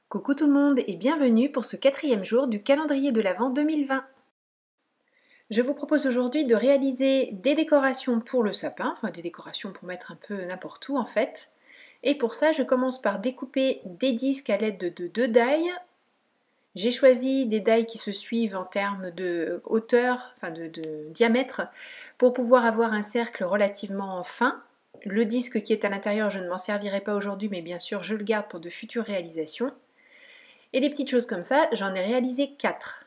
Coucou tout le monde et bienvenue pour ce 4e jour du calendrier de l'Avent 2020. Je vous propose aujourd'hui de réaliser des décorations pour le sapin, enfin des décorations pour mettre un peu n'importe où en fait. Et pour ça, je commence par découper des disques à l'aide de 2 die. J'ai choisi des die qui se suivent en termes de hauteur, enfin de diamètre, pour pouvoir avoir un cercle relativement fin. Le disque qui est à l'intérieur, je ne m'en servirai pas aujourd'hui, mais bien sûr, je le garde pour de futures réalisations. Et des petites choses comme ça, j'en ai réalisé 4.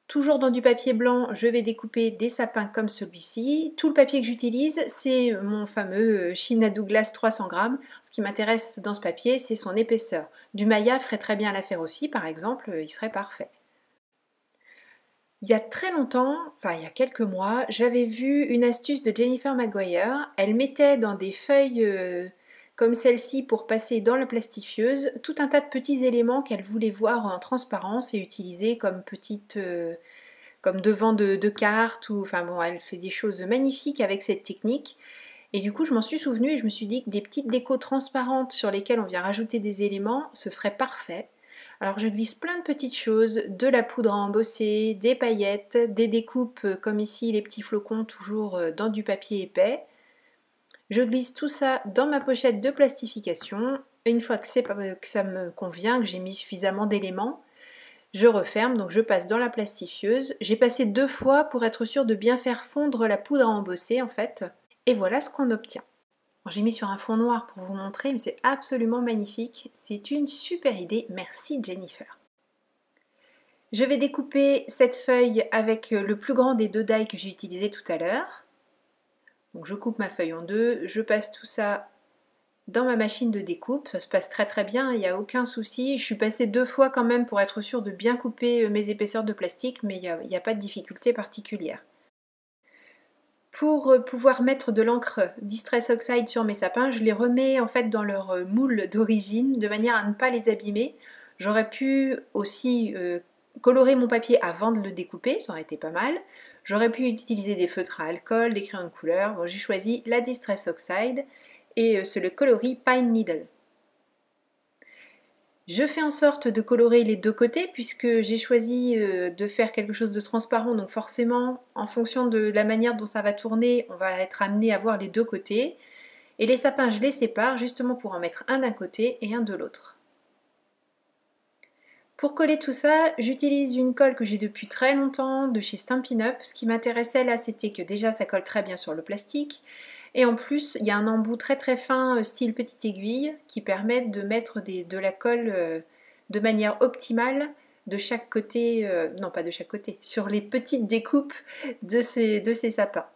Toujours dans du papier blanc, je vais découper des sapins comme celui-ci. Tout le papier que j'utilise, c'est mon fameux Sheena Douglas 300 grammes. Ce qui m'intéresse dans ce papier, c'est son épaisseur. Du Maya ferait très bien l'affaire aussi, par exemple, il serait parfait. Il y a très longtemps, enfin il y a quelques mois, j'avais vu une astuce de Jennifer Maguire. Elle mettait dans des feuilles comme celle-ci pour passer dans la plastifieuse tout un tas de petits éléments qu'elle voulait voir en transparence et utiliser comme comme devant de cartes. Enfin bon, elle fait des choses magnifiques avec cette technique. Et du coup, je m'en suis souvenue et je me suis dit que des petites décos transparentes sur lesquelles on vient rajouter des éléments, ce serait parfait. Alors je glisse plein de petites choses, de la poudre à embosser, des paillettes, des découpes comme ici les petits flocons toujours dans du papier épais. Je glisse tout ça dans ma pochette de plastification. Une fois que ça me convient, que j'ai mis suffisamment d'éléments, je referme, donc je passe dans la plastifieuse. J'ai passé 2 fois pour être sûre de bien faire fondre la poudre à embosser en fait. Et voilà ce qu'on obtient. J'ai mis sur un fond noir pour vous montrer, mais c'est absolument magnifique. C'est une super idée, merci Jennifer. Je vais découper cette feuille avec le plus grand des 2 die que j'ai utilisé tout à l'heure. Donc je coupe ma feuille en 2, je passe tout ça dans ma machine de découpe, ça se passe très très bien, il n'y a aucun souci. Je suis passée 2 fois quand même pour être sûre de bien couper mes épaisseurs de plastique, mais il n'y a pas de difficulté particulière. Pour pouvoir mettre de l'encre Distress Oxide sur mes sapins, je les remets en fait dans leur moule d'origine, de manière à ne pas les abîmer. J'aurais pu aussi colorer mon papier avant de le découper, ça aurait été pas mal. J'aurais pu utiliser des feutres à alcool, des crayons de couleur. Bon, j'ai choisi la Distress Oxide et c'est le coloris Pine Needle. Je fais en sorte de colorer les 2 côtés puisque j'ai choisi de faire quelque chose de transparent, donc forcément en fonction de la manière dont ça va tourner, on va être amené à voir les 2 côtés. Et les sapins, je les sépare justement pour en mettre un d'un côté et un de l'autre. Pour coller tout ça, j'utilise une colle que j'ai depuis très longtemps de chez Stampin' Up. Ce qui m'intéressait là, c'était que déjà ça colle très bien sur le plastique. Et en plus, il y a un embout très très fin, style petite aiguille, qui permet de mettre de la colle de manière optimale de chaque côté, non pas de chaque côté, sur les petites découpes de ces sapins.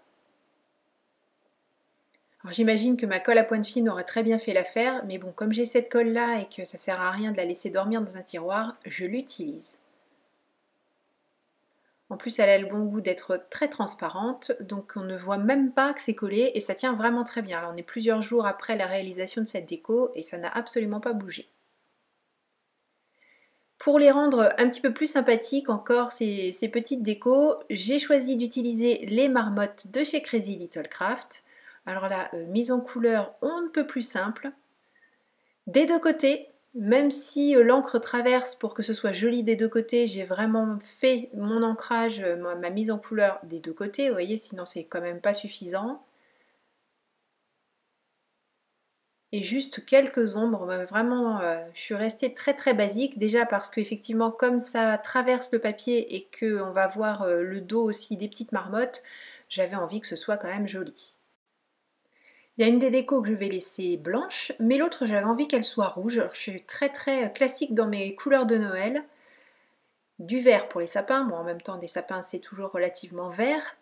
Alors j'imagine que ma colle à pointe fine aurait très bien fait l'affaire, mais bon, comme j'ai cette colle là et que ça sert à rien de la laisser dormir dans un tiroir, je l'utilise. En plus, elle a le bon goût d'être très transparente, donc on ne voit même pas que c'est collé et ça tient vraiment très bien. Là, on est plusieurs jours après la réalisation de cette déco et ça n'a absolument pas bougé. Pour les rendre un petit peu plus sympathiques encore, ces petites décos, j'ai choisi d'utiliser les marmottes de chez Crazy Little Craft. Alors là, mise en couleur, on ne peut plus simple. Des 2 côtés, même si l'encre traverse pour que ce soit joli des 2 côtés, j'ai vraiment fait mon ancrage, ma mise en couleur des 2 côtés, vous voyez, sinon c'est quand même pas suffisant. Et juste quelques ombres, vraiment je suis restée très très basique, déjà parce qu'effectivement comme ça traverse le papier et qu'on va voir le dos aussi des petites marmottes, j'avais envie que ce soit quand même joli. Il y a une des décos que je vais laisser blanche, mais l'autre j'avais envie qu'elle soit rouge. Alors, je suis très très classique dans mes couleurs de Noël. Du vert pour les sapins, bon en même temps des sapins c'est toujours relativement vert.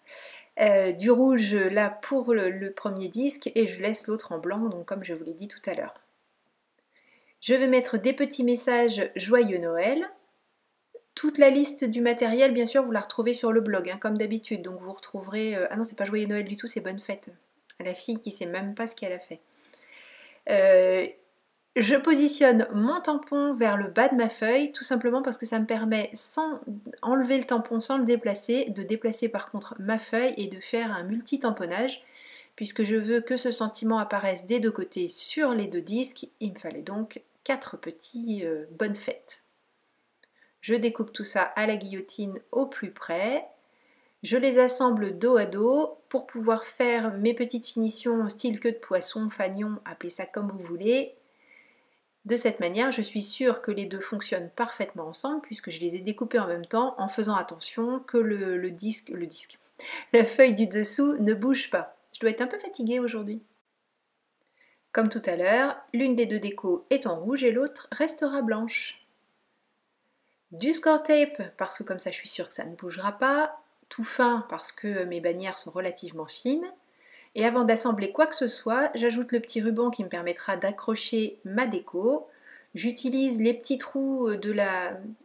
Du rouge là pour le premier disque et je laisse l'autre en blanc, donc comme je vous l'ai dit tout à l'heure. Je vais mettre des petits messages Joyeux Noël. Toute la liste du matériel, bien sûr, vous la retrouvez sur le blog, hein, comme d'habitude. Donc vous retrouverez... Ah non, c'est pas Joyeux Noël du tout, c'est Bonne Fête. À la fille qui sait même pas ce qu'elle a fait. Je positionne mon tampon vers le bas de ma feuille, tout simplement parce que ça me permet, sans enlever le tampon, sans le déplacer, de déplacer par contre ma feuille et de faire un multi-tamponnage. Puisque je veux que ce sentiment apparaisse des 2 côtés sur les 2 disques, il me fallait donc 4 petits bonnes fêtes. Je découpe tout ça à la guillotine au plus près. Je les assemble dos à dos pour pouvoir faire mes petites finitions style queue de poisson, fanion, appelez ça comme vous voulez. De cette manière, je suis sûre que les deux fonctionnent parfaitement ensemble puisque je les ai découpés en même temps en faisant attention que la feuille du dessous ne bouge pas. Je dois être un peu fatiguée aujourd'hui. Comme tout à l'heure, l'une des deux décos est en rouge et l'autre restera blanche. Du score tape parce que comme ça je suis sûre que ça ne bougera pas, tout fin parce que mes bannières sont relativement fines. Et avant d'assembler quoi que ce soit, j'ajoute le petit ruban qui me permettra d'accrocher ma déco. J'utilise les petits trous du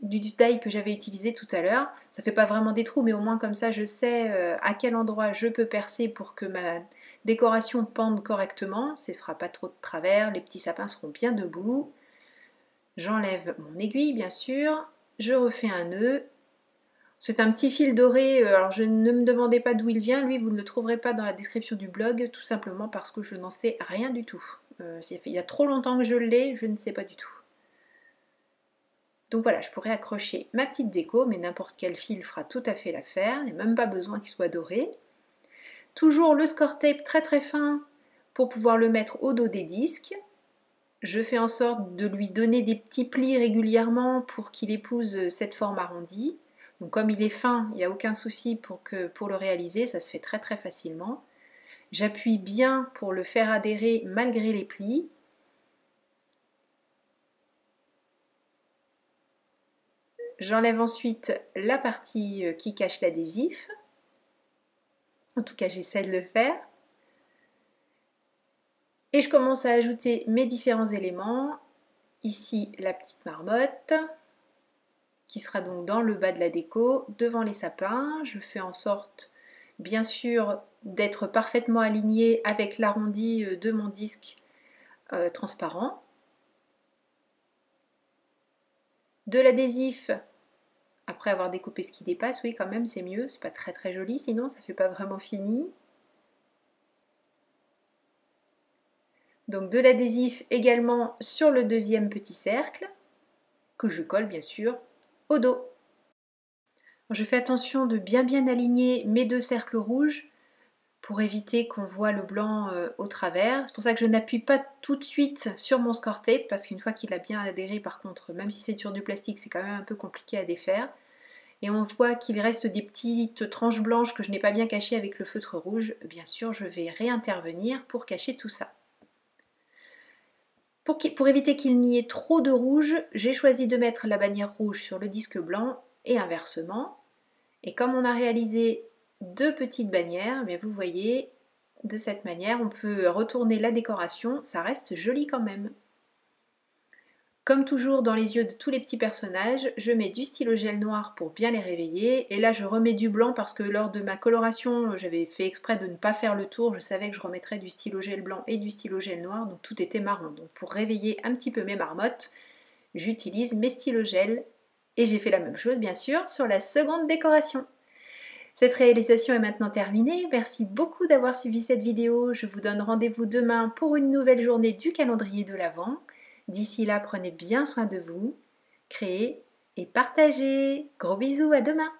die que j'avais utilisé tout à l'heure. Ça fait pas vraiment des trous, mais au moins comme ça je sais à quel endroit je peux percer pour que ma décoration pende correctement. Ce ne sera pas trop de travers, les petits sapins seront bien debout. J'enlève mon aiguille bien sûr, je refais un nœud. C'est un petit fil doré, alors je ne me demandez pas d'où il vient, lui vous ne le trouverez pas dans la description du blog, tout simplement parce que je n'en sais rien du tout. Il y a trop longtemps que je l'ai, je ne sais pas du tout. Donc voilà, je pourrais accrocher ma petite déco, mais n'importe quel fil fera tout à fait l'affaire, il n'y a même pas besoin qu'il soit doré. Toujours le score tape très très fin pour pouvoir le mettre au dos des disques. Je fais en sorte de lui donner des petits plis régulièrement pour qu'il épouse cette forme arrondie. Donc comme il est fin, il n'y a aucun souci pour le réaliser, ça se fait très très facilement. J'appuie bien pour le faire adhérer malgré les plis. J'enlève ensuite la partie qui cache l'adhésif. En tout cas, j'essaie de le faire. Et je commence à ajouter mes différents éléments. Ici, la petite marmotte, qui sera donc dans le bas de la déco, devant les sapins. Je fais en sorte, bien sûr, d'être parfaitement alignée avec l'arrondi de mon disque transparent. De l'adhésif, après avoir découpé ce qui dépasse, oui quand même c'est mieux, c'est pas très très joli sinon ça fait pas vraiment fini. Donc de l'adhésif également sur le deuxième petit cercle, que je colle bien sûr au dos. Je fais attention de bien aligner mes deux cercles rouges pour éviter qu'on voit le blanc au travers. C'est pour ça que je n'appuie pas tout de suite sur mon score tape, parce qu'une fois qu'il a bien adhéré, par contre, même si c'est sur du plastique, c'est quand même un peu compliqué à défaire. Et on voit qu'il reste des petites tranches blanches que je n'ai pas bien cachées avec le feutre rouge. Bien sûr, je vais réintervenir pour cacher tout ça. Pour éviter qu'il n'y ait trop de rouge, j'ai choisi de mettre la bannière rouge sur le disque blanc et inversement. Et comme on a réalisé deux petites bannières, mais vous voyez, de cette manière, on peut retourner la décoration, ça reste joli quand même. Comme toujours dans les yeux de tous les petits personnages, je mets du stylo gel noir pour bien les réveiller, et là je remets du blanc parce que lors de ma coloration, j'avais fait exprès de ne pas faire le tour, je savais que je remettrais du stylo gel blanc et du stylo gel noir, donc tout était marron. Donc pour réveiller un petit peu mes marmottes, j'utilise mes stylos gel, et j'ai fait la même chose bien sûr sur la seconde décoration. Cette réalisation est maintenant terminée, merci beaucoup d'avoir suivi cette vidéo, je vous donne rendez-vous demain pour une nouvelle journée du calendrier de l'Avent. D'ici là, prenez bien soin de vous, créez et partagez. Gros bisous, à demain!